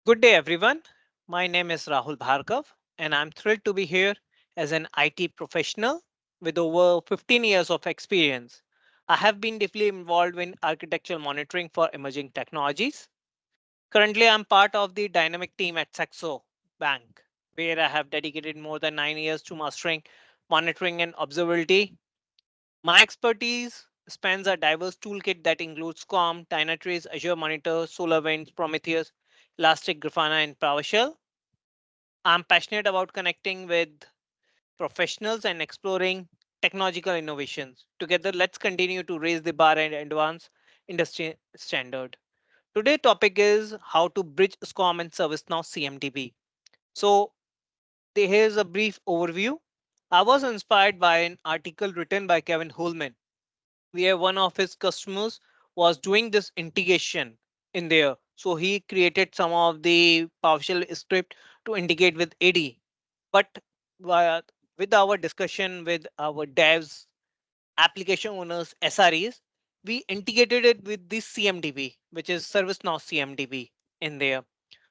Good day, everyone. My name is Rahul Bhargav, and I'm thrilled to be here as an IT professional with over 15 years of experience. I have been deeply involved in architectural monitoring for emerging technologies. Currently, I'm part of the dynamic team at Saxo Bank, where I have dedicated more than 9 years to mastering monitoring and observability. My expertise spans a diverse toolkit that includes SCOM, Dynatrace, Azure Monitor, SolarWinds, Prometheus, Elastic, Grafana, and PowerShell. I'm passionate about connecting with professionals and exploring technological innovations. Together, let's continue to raise the bar and advance industry standard. Today's topic is how to bridge SCOM and ServiceNow CMDB. So here's a brief overview. I was inspired by an article written by Kevin Holman, where one of his customers was doing this integration in there. So he created some of the PowerShell script to integrate with AD. But uh, with our discussion with our devs, application owners, SREs, we integrated it with this CMDB, which is ServiceNow CMDB in there.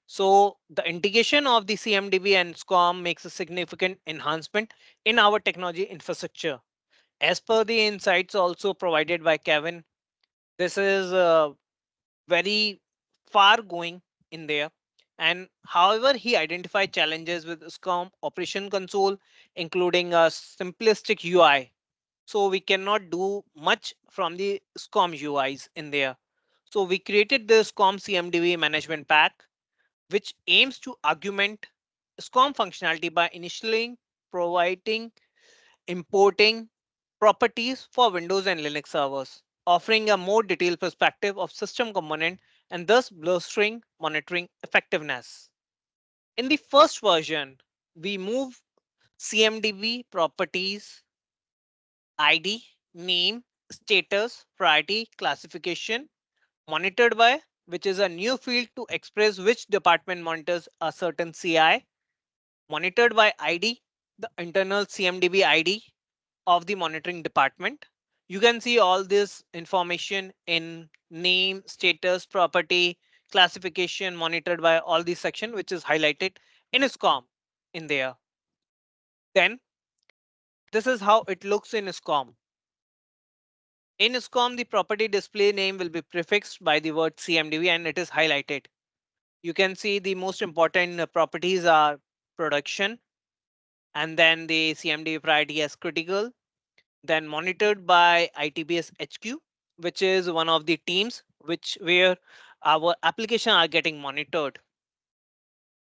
So the integration of the CMDB and SCOM makes a significant enhancement in our technology infrastructure. As per the insights also provided by Kevin, this is very far going in there. And however, he identified challenges with SCOM operation console, including a simplistic UI. So we cannot do much from the SCOM UIs in there. So we created the SCOM CMDB management pack, which aims to augment SCOM functionality by initially providing importing properties for Windows and Linux servers, offering a more detailed perspective of system component and thus bolstering monitoring effectiveness. In the first version, we move CMDB properties ID, name, status, priority, classification, monitored by, which is a new field to express which department monitors a certain CI, monitored by ID, the internal CMDB ID of the monitoring department. You can see all this information in name, status, property, classification, monitored by all these section, which is highlighted in SCOM in there. Then this is how it looks in SCOM. In SCOM, the property display name will be prefixed by the word CMDB and it is highlighted. You can see the most important properties are production and then the CMDB priority as critical, then monitored by ITBS HQ, which is one of the teams which where our application are getting monitored.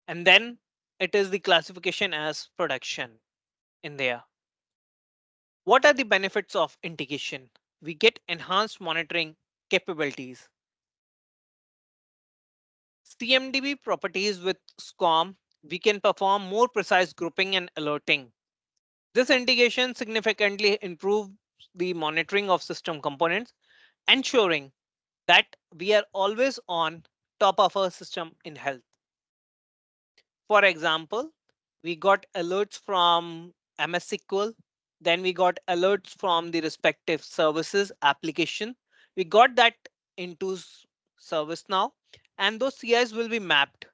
And then it is the classification as production in there. What are the benefits of integration? We get enhanced monitoring capabilities. CMDB properties with SCOM, we can perform more precise grouping and alerting. This integration significantly improves the monitoring of system components, ensuring that we are always on top of our system in health. For example, we got alerts from MS SQL, then we got alerts from the respective services application. We got that into ServiceNow, and those CIs will be mapped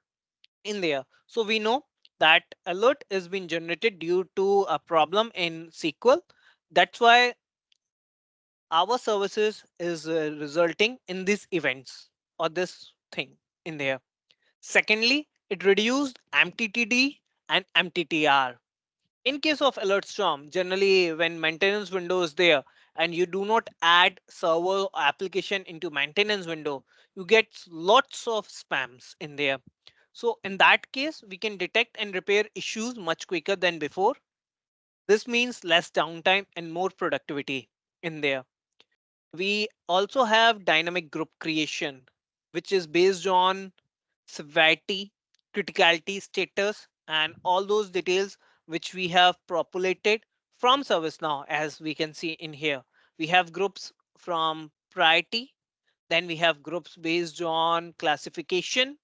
in there. So we know that alert is being generated due to a problem in SQL. That's why our services is resulting in these events or this thing in there. Secondly, it reduced MTTD and MTTR. In case of alert storm, generally when maintenance window is there and you do not add server or application into maintenance window, you get lots of spams in there. So in that case, we can detect and repair issues much quicker than before. This means less downtime and more productivity in there. We also have dynamic group creation, which is based on severity, criticality, status, and all those details which we have populated from ServiceNow, as we can see in here. We have groups from priority, then we have groups based on classification,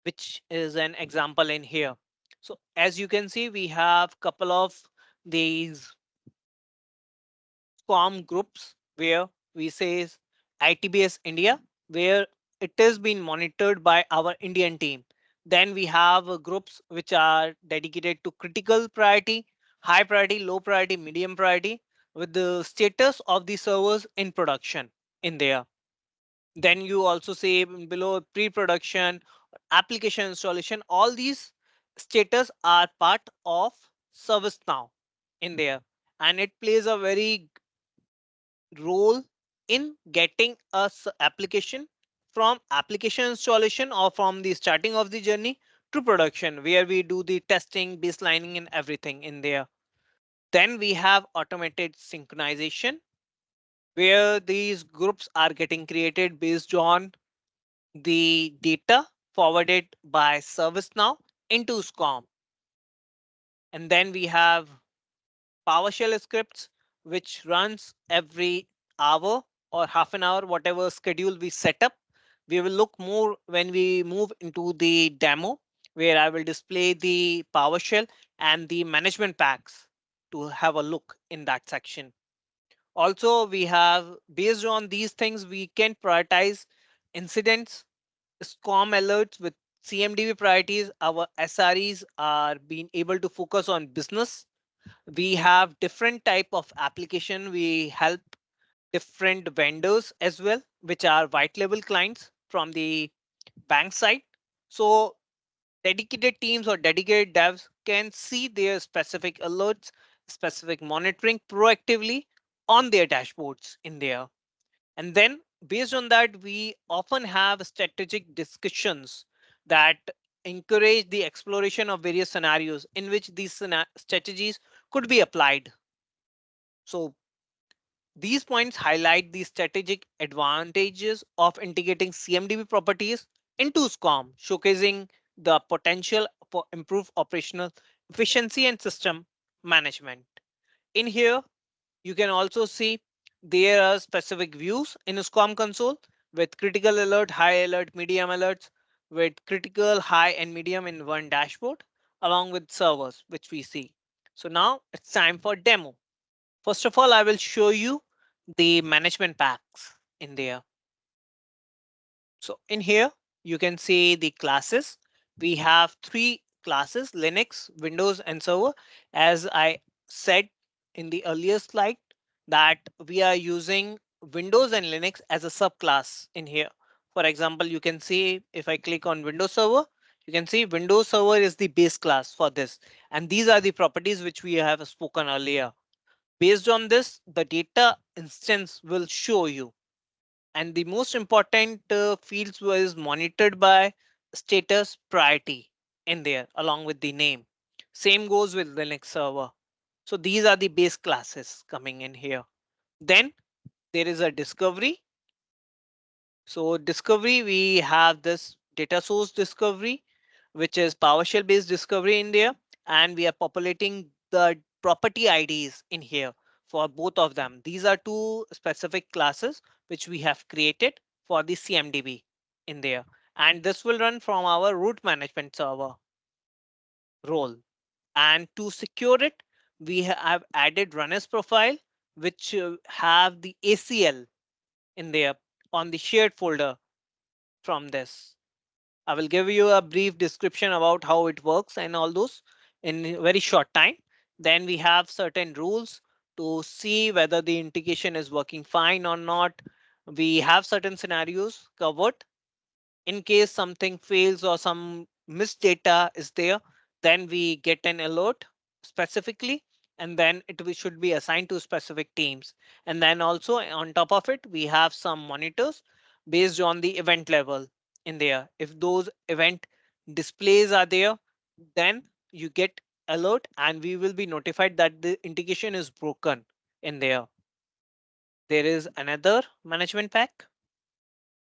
which is an example in here. So as you can see, we have couple of these SCOM groups where we say ITBS India, where it is being monitored by our Indian team. Then we have groups which are dedicated to critical priority, high priority, low priority, medium priority, with the status of the servers in production in there. Then you also say below pre-production, application installation, all these status are part of ServiceNow in there. And it plays a very role in getting us application from application installation or from the starting of the journey to production, where we do the testing, baselining and everything in there. Then we have automated synchronization, where these groups are getting created based on the data forwarded by ServiceNow into SCOM. And then we have PowerShell scripts, which runs every hour or half an hour, whatever schedule we set up. We will look more when we move into the demo, where I will display the PowerShell and the management packs to have a look in that section. Also, we have, based on these things, we can prioritize incidents, SCOM alerts with CMDB priorities. Our SREs are being able to focus on business. We have different type of application. We help different vendors as well, which are white label clients from the bank side. So dedicated teams or dedicated devs can see their specific alerts, specific monitoring proactively on their dashboards in there. And then based on that, we often have strategic discussions that encourage the exploration of various scenarios in which these strategies could be applied. So these points highlight the strategic advantages of integrating CMDB properties into SCOM, showcasing the potential for improved operational efficiency and system management. In here, you can also see there are specific views in SCOM console with critical alert, high alert, medium alerts, with critical, high, and medium in one dashboard, along with servers, which we see. So now it's time for demo. First of all, I will show you the management packs in there. So in here, you can see the classes. We have three classes: Linux, Windows, and Server. As I said in the earlier slide, that we are using Windows and Linux as a subclass in here. For example, you can see if I click on Windows Server, you can see Windows Server is the base class for this. And these are the properties which we have spoken earlier. Based on this, the data instance will show you. And the most important fields was monitored by status priority in there along with the name. Same goes with Linux server. So these are the base classes coming in here. Then there is a discovery. So discovery, we have this data source discovery, which is PowerShell based discovery in there. And we are populating the property IDs in here for both of them. These are two specific classes which we have created for the CMDB in there. And this will run from our root management server role. And to secure it, we have added runners profile, which have the ACL in there on the shared folder from this. I will give you a brief description about how it works and all those in a very short time. Then we have certain rules to see whether the integration is working fine or not. We have certain scenarios covered. In case something fails or some missed data is there, then we get an alert specifically, and then should be assigned to specific teams. And then also on top of it, we have some monitors based on the event level in there. If those event displays are there, then you get alert and we will be notified that the integration is broken in there. There is another management pack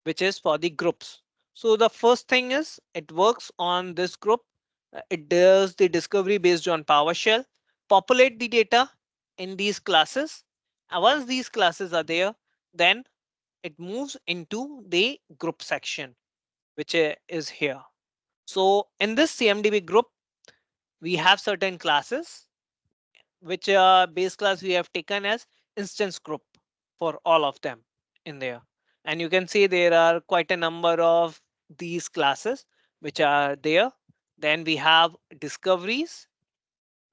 which is for the groups. So the first thing is it works on this group. It does the discovery based on PowerShell, populate the data in these classes. And once these classes are there, then it moves into the group section, which is here. So in this CMDB group, we have certain classes, which base class we have taken as instance group for all of them in there. And you can see there are quite a number of these classes which are there. Then we have discoveries,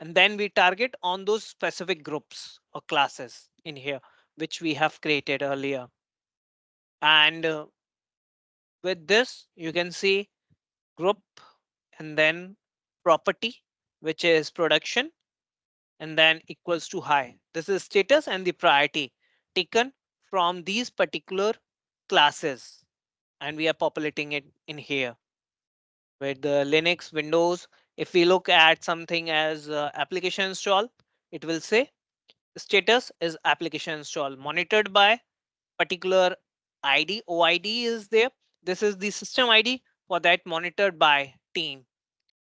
and then we target on those specific groups or classes in here, which we have created earlier. And with this, you can see group and then property, which is production, and then equals to high. This is status and the priority taken from these particular classes. And we are populating it in here with the Linux, Windows. If we look at something as application install, it will say status is application install monitored by particular ID. OID is there. This is the system ID for that monitored by team,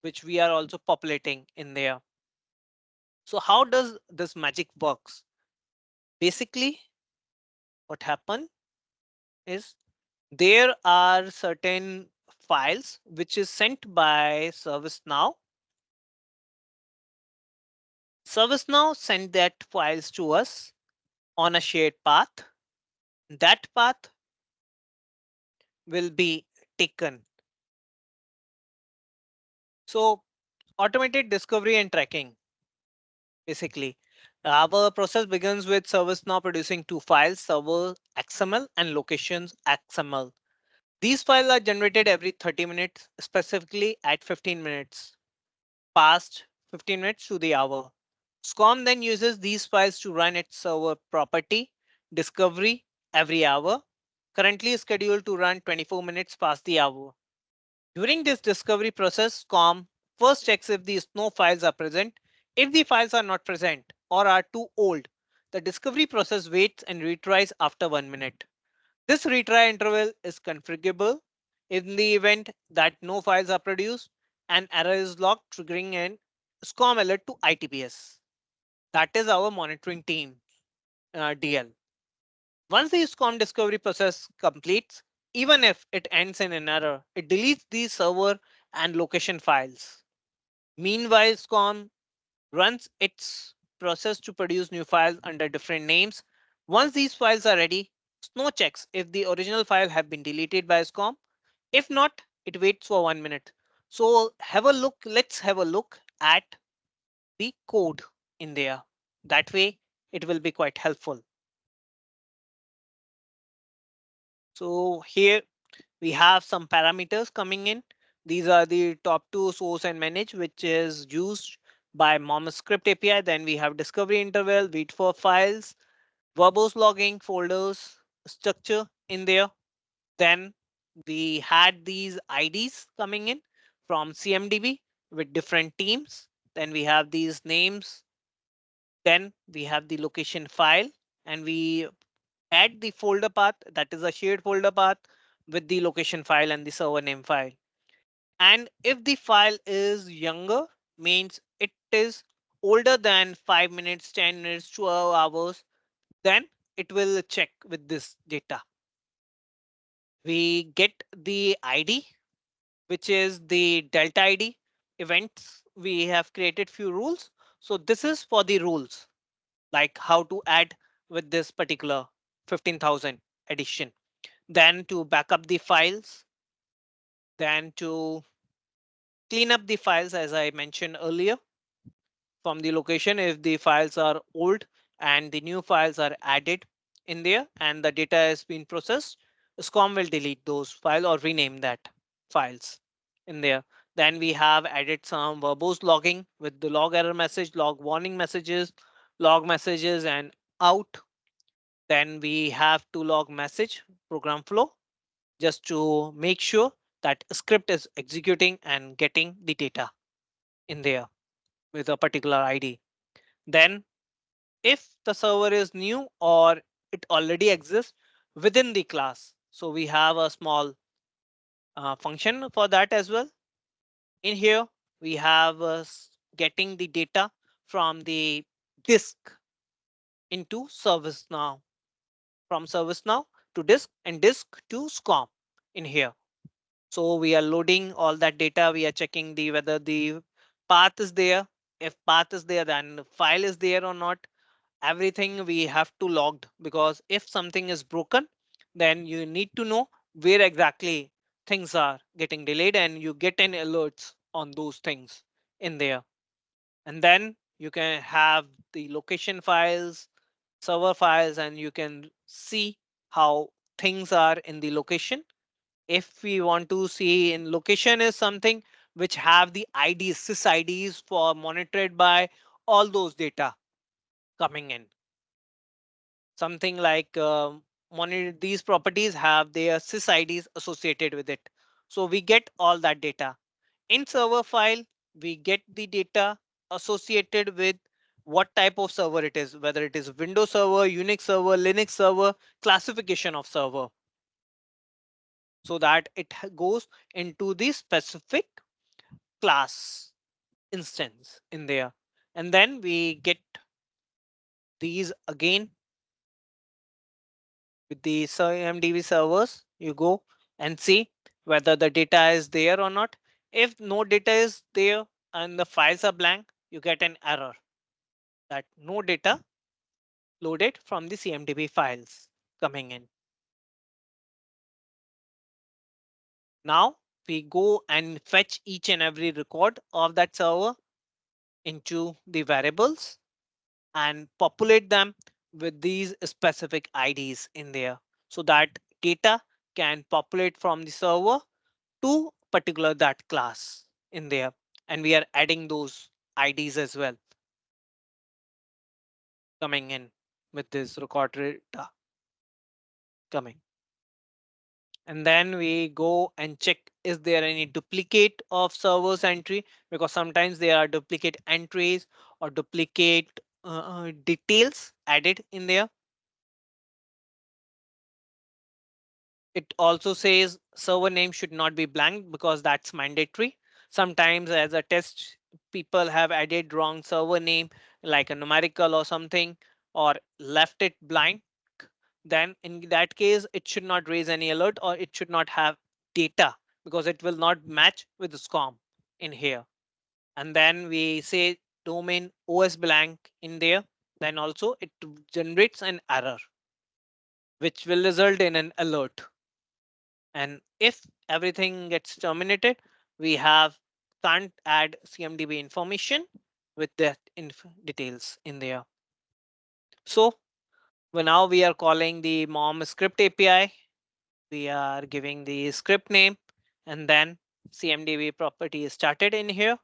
which we are also populating in there. So how does this magic works? Basically, what happened is there are certain files which is sent by ServiceNow. ServiceNow send that files to us on a shared path. That path will be taken. So automated discovery and tracking. Basically, our process begins with ServiceNow producing two files, server XML and locations XML. These files are generated every 30 minutes, specifically at 15 minutes, past 15 minutes to the hour. SCOM then uses these files to run its server property discovery every hour, currently scheduled to run 24 minutes past the hour. During this discovery process, SCOM first checks if the snow files are present. If the files are not present or are too old, the discovery process waits and retries after 1 minute. This retry interval is configurable. In the event that no files are produced, an error is logged, triggering an SCOM alert to ITPS. That is our monitoring team, DL. Once the SCOM discovery process completes, even if it ends in an error, it deletes the server and location files. Meanwhile, SCOM runs its process to produce new files under different names. Once these files are ready, Snow checks if the original file have been deleted by SCOM. If not, it waits for 1 minute. So have a look. Let's have a look at the code in there. That way it will be quite helpful. So here we have some parameters coming in. These are the top two: source and manage, which is used by Mom script API. Then we have discovery interval, wait for files, verbose logging, folders, structure in there. Then we had these IDs coming in from CMDB with different teams. Then we have these names. Then we have the location file, and we add the folder path, that is a shared folder path with the location file and the server name file. And if the file is younger, means it is older than 5 minutes, 10 minutes, 12 hours, then it will check with this data. We get the ID, which is the delta ID events. We have created few rules. So this is for the rules, like how to add with this particular 15,000 addition. Then to back up the files, then to clean up the files, as I mentioned earlier, from the location if the files are old and the new files are added in there and the data has been processed, SCOM will delete those files or rename that files in there. Then we have added some verbose logging with the log error message, log warning messages, log messages and out. Then we have to log message program flow just to make sure that script is executing and getting the data in there with a particular ID. Then if the server is new or it already exists within the class, so we have a small function for that as well. In here, we have getting the data from the disk into ServiceNow, from ServiceNow to disk and disk to SCOM in here. So we are loading all that data. We are checking the whether the path is there. If path is there, then the file is there or not. Everything we have to logged, because if something is broken, then you need to know where exactly things are getting delayed and you get an alerts on those things in there. And then you can have the location files, server files, and you can see how things are in the location. If we want to see in location is something which have the IDs, sys IDs for monitored by all those data coming in. Something like monitor these properties have their sys IDs associated with it. So we get all that data. In server file, we get the data associated with what type of server it is, whether it is Windows server, Unix server, Linux server, classification of server, so that it goes into the specific class instance in there. And then we get these again with the CMDB servers. You go and see whether the data is there or not. If no data is there and the files are blank, you get an error that no data loaded from the CMDB files coming in. Now we go and fetch each and every record of that server into the variables and populate them with these specific IDs in there, so that data can populate from the server to particular that class in there. And we are adding those IDs as well coming in with this record data coming. And then we go and check, is there any duplicate of server's entry, because sometimes there are duplicate entries or duplicate details added in there. It also says server name should not be blank because that's mandatory. Sometimes as a test, people have added wrong server name like a numerical or something, or left it blank. Then in that case, it should not raise any alert or it should not have data because it will not match with the SCOM in here. And then we say domain OS blank in there. Then also it generates an error, which will result in an alert. And if everything gets terminated, we have can't add CMDB information with that details in there. So now we are calling the mom script API. We are giving the script name and then CMDB property is started in here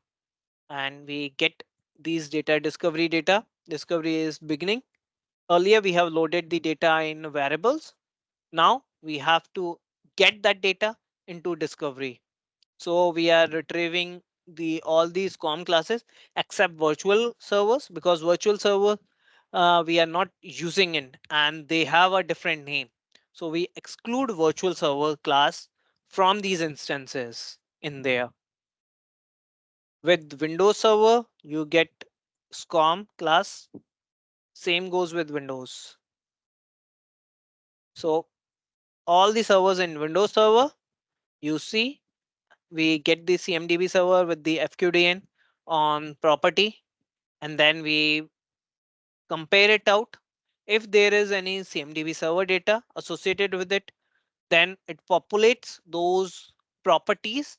and we get these data discovery data. Discovery is beginning. Earlier we have loaded the data in variables. Now we have to get that data into discovery. So we are retrieving the all these SCOM classes except virtual servers, because virtual server we are not using it and they have a different name. So we exclude virtual server class from these instances in there. With Windows Server, you get SCOM class. Same goes with Windows. So all the servers in Windows Server, you see, we get the CMDB server with the FQDN on property, and then we compare it out. If there is any CMDB server data associated with it, then it populates those properties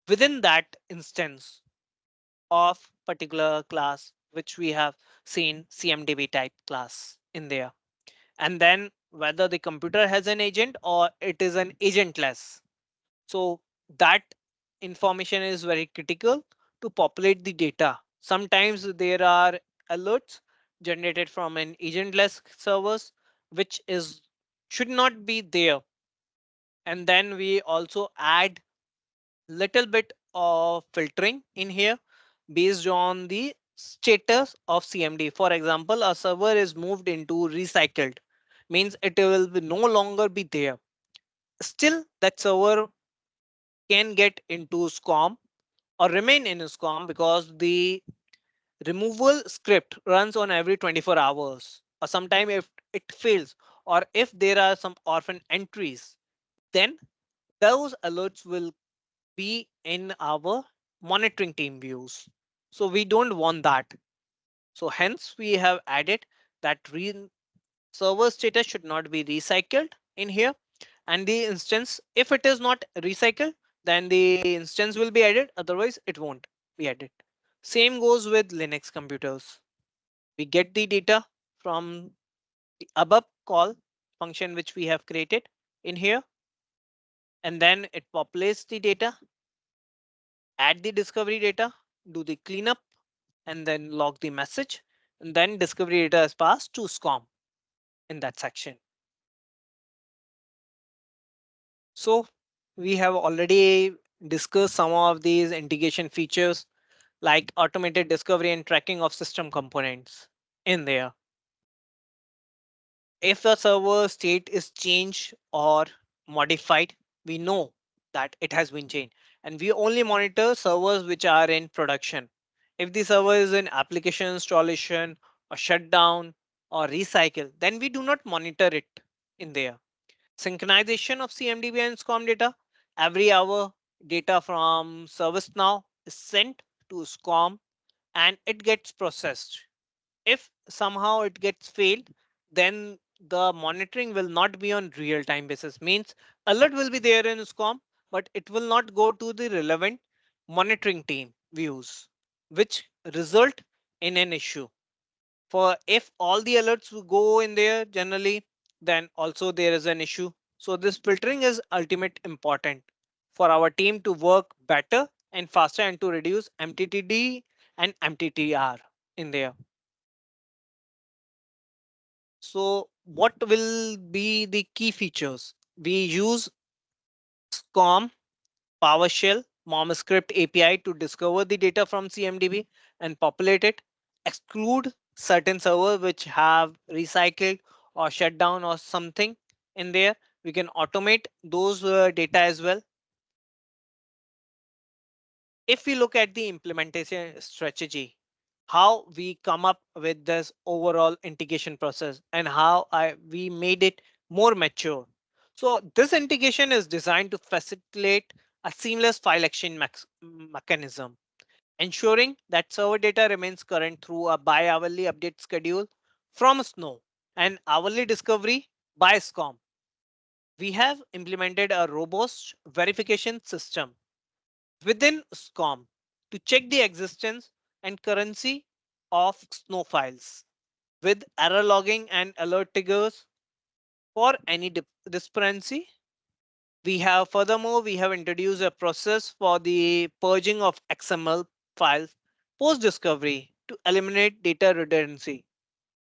within that instance of particular class, which we have seen CMDB type class in there. And then whether the computer has an agent or it is an agentless. So that information is very critical to populate the data. Sometimes there are alerts generated from an agentless servers, which is should not be there. And then we also add little bit of filtering in here based on the status of CMD. For example, a server is moved into recycled, means it will no longer be there. Still, that server can get into SCOM or remain in SCOM because the removal script runs on every 24 hours. Or sometime if it fails, or if there are some orphan entries, then those alerts will be in our monitoring team views. So we don't want that. So hence we have added that server status should not be recycled in here. and the instance, if it is not recycled, then the instance will be added, otherwise it won't be added. Same goes with Linux computers. We get the data from the above call function which we have created in here, and then it populates the data, add the discovery data, do the cleanup, and then log the message, and then discovery data is passed to SCOM in that section. So we have already discussed some of these integration features like automated discovery and tracking of system components in there. If the server state is changed or modified, we know that it has been changed, and we only monitor servers which are in production. If the server is in application installation or shutdown or recycle, then we do not monitor it in there. Synchronization of CMDB and SCOM data. Every hour, data from ServiceNow is sent to SCOM and it gets processed. If somehow it gets failed, then the monitoring will not be on real time basis. Means alert will be there in SCOM, but it will not go to the relevant monitoring team views, which result in an issue. For if all the alerts will go in there generally, then also there is an issue. So this filtering is ultimate important for our team to work better and faster and to reduce MTTD and MTTR in there. So what will be the key features? We use SCOM, PowerShell, MomScript API to discover the data from CMDB and populate it. Exclude certain servers which have recycled or shut down or something in there. We can automate those data as well. If we look at the implementation strategy, how we come up with this overall integration process and how we made it more mature. So this integration is designed to facilitate a seamless file exchange mechanism, ensuring that server data remains current through a bi-hourly update schedule from Snow and hourly discovery by SCOM. We have implemented a robust verification system within SCOM to check the existence and currency of Snow files with error logging and alert triggers for any discrepancy. We have introduced a process for the purging of XML files post discovery to eliminate data redundancy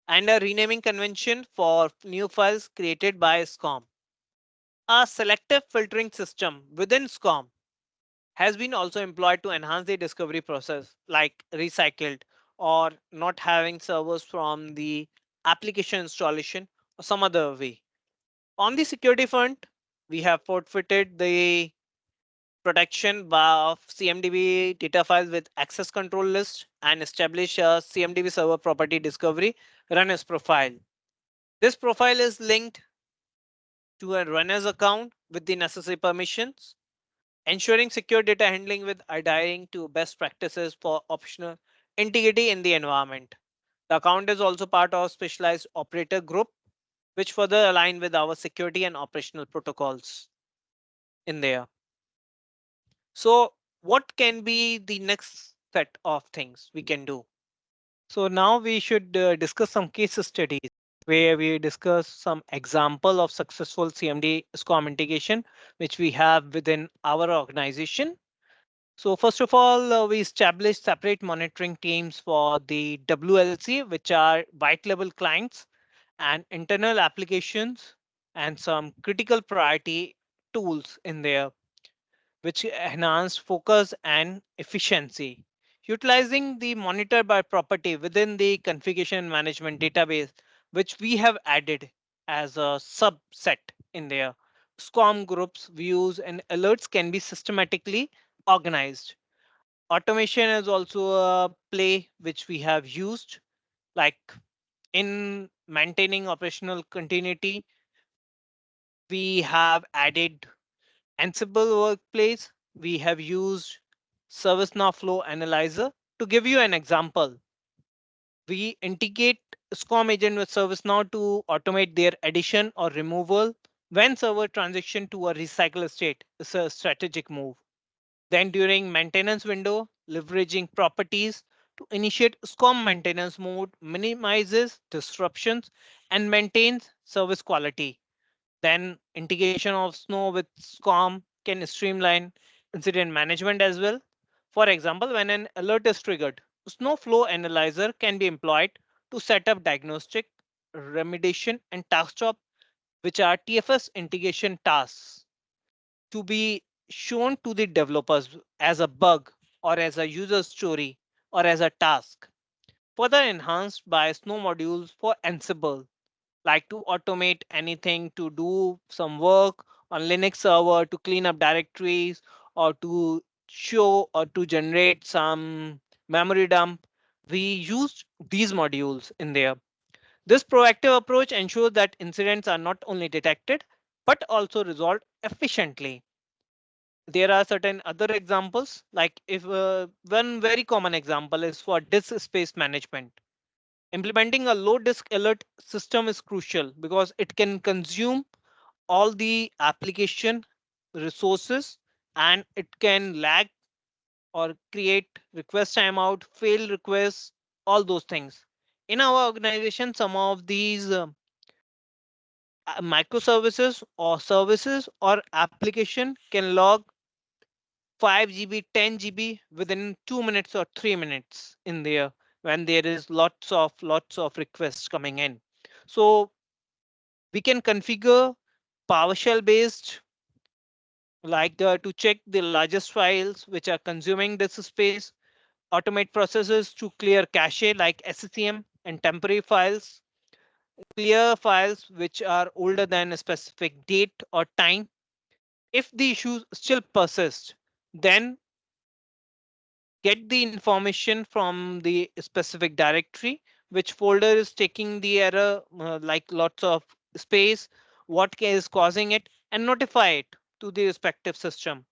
and a renaming convention for new files created by SCOM. A selective filtering system within SCOM has been also employed to enhance the discovery process, like recycled or not having servers from the application installation or some other way. On the security front, we have forfeited the protection of CMDB data files with access control list and established a CMDB server property discovery runners profile. This profile is linked to a runner's account with the necessary permissions, ensuring secure data handling with adhering to best practices for optional integrity in the environment. The account is also part of specialized operator group, which further align with our security and operational protocols in there. So what can be the next set of things we can do? So now we should discuss some case studies where we discuss some example of successful CMD SCOM integration, which we have within our organization. So first of all, we established separate monitoring teams for the WLC, which are white label clients and internal applications and some critical priority tools in there, which enhanced focus and efficiency. Utilizing the monitor by property within the configuration management database, which we have added as a subset in there. SCOM groups, views, and alerts can be systematically organized. Automation is also a play which we have used, like in maintaining operational continuity, we have added Ansible workplace. We have used ServiceNow Flow Analyzer. To give you an example, we integrate SCOM agent with ServiceNow to automate their addition or removal When server transition to a recycle state is a strategic move. Then during maintenance window, leveraging properties to initiate SCOM maintenance mode minimizes disruptions and maintains service quality. Then integration of Snow with SCOM can streamline incident management as well. For example, when an alert is triggered, Snow Flow Analyzer can be employed to set up diagnostic, remediation, and task job, which are TFS integration tasks to be shown to the developers as a bug or as a user story or as a task. Further enhanced by Snow modules for Ansible, like to automate anything, to do some work on Linux server, to clean up directories, or to show or to generate some memory dump. We used these modules in there. This proactive approach ensures that incidents are not only detected but also resolved efficiently. There are certain other examples, like if one very common example is for disk space management. Implementing a low disk alert system is crucial because it can consume all the application resources, and it can lag or create request timeout, fail requests, all those things. In our organization, some of these microservices or services or application can log 5 GB, 10 GB within 2 minutes or 3 minutes in there when there is lots of requests coming in. So we can configure PowerShell based, like to check the largest files which are consuming this space, automate processes to clear cache like SCM and temporary files, clear files which are older than a specific date or time. If the issues still persist, then get the information from the specific directory, which folder is taking the error, like lots of space, what is causing it, and notify it to the respective system.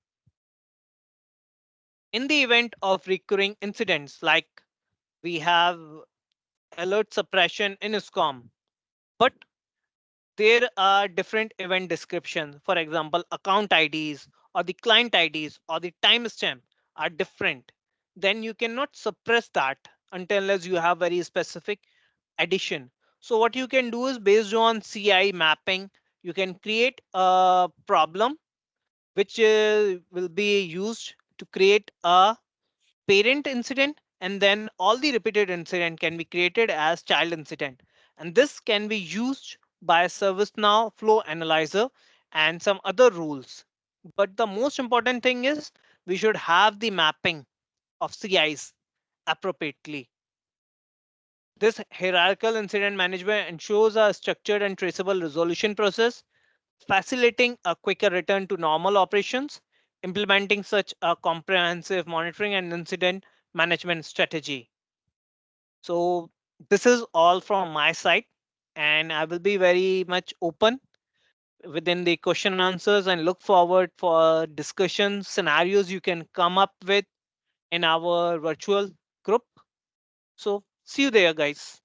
In the event of recurring incidents, like we have alert suppression in SCOM, but there are different event descriptions. For example, account IDs or the client IDs or the timestamp are different. Then you cannot suppress that until as you have very specific addition. So what you can do is based on CI mapping, you can create a problem which will be used to create a parent incident, and then all the repeated incident can be created as child incident, and this can be used by ServiceNow Flow Analyzer and some other rules. But the most important thing is we should have the mapping of CIs appropriately. This hierarchical incident management ensures a structured and traceable resolution process, facilitating a quicker return to normal operations. Implementing such a comprehensive monitoring and incident management strategy. So this is all from my side, and I will be very much open within the question and answers and look forward for discussion scenarios you can come up with in our virtual group. So see you there, guys.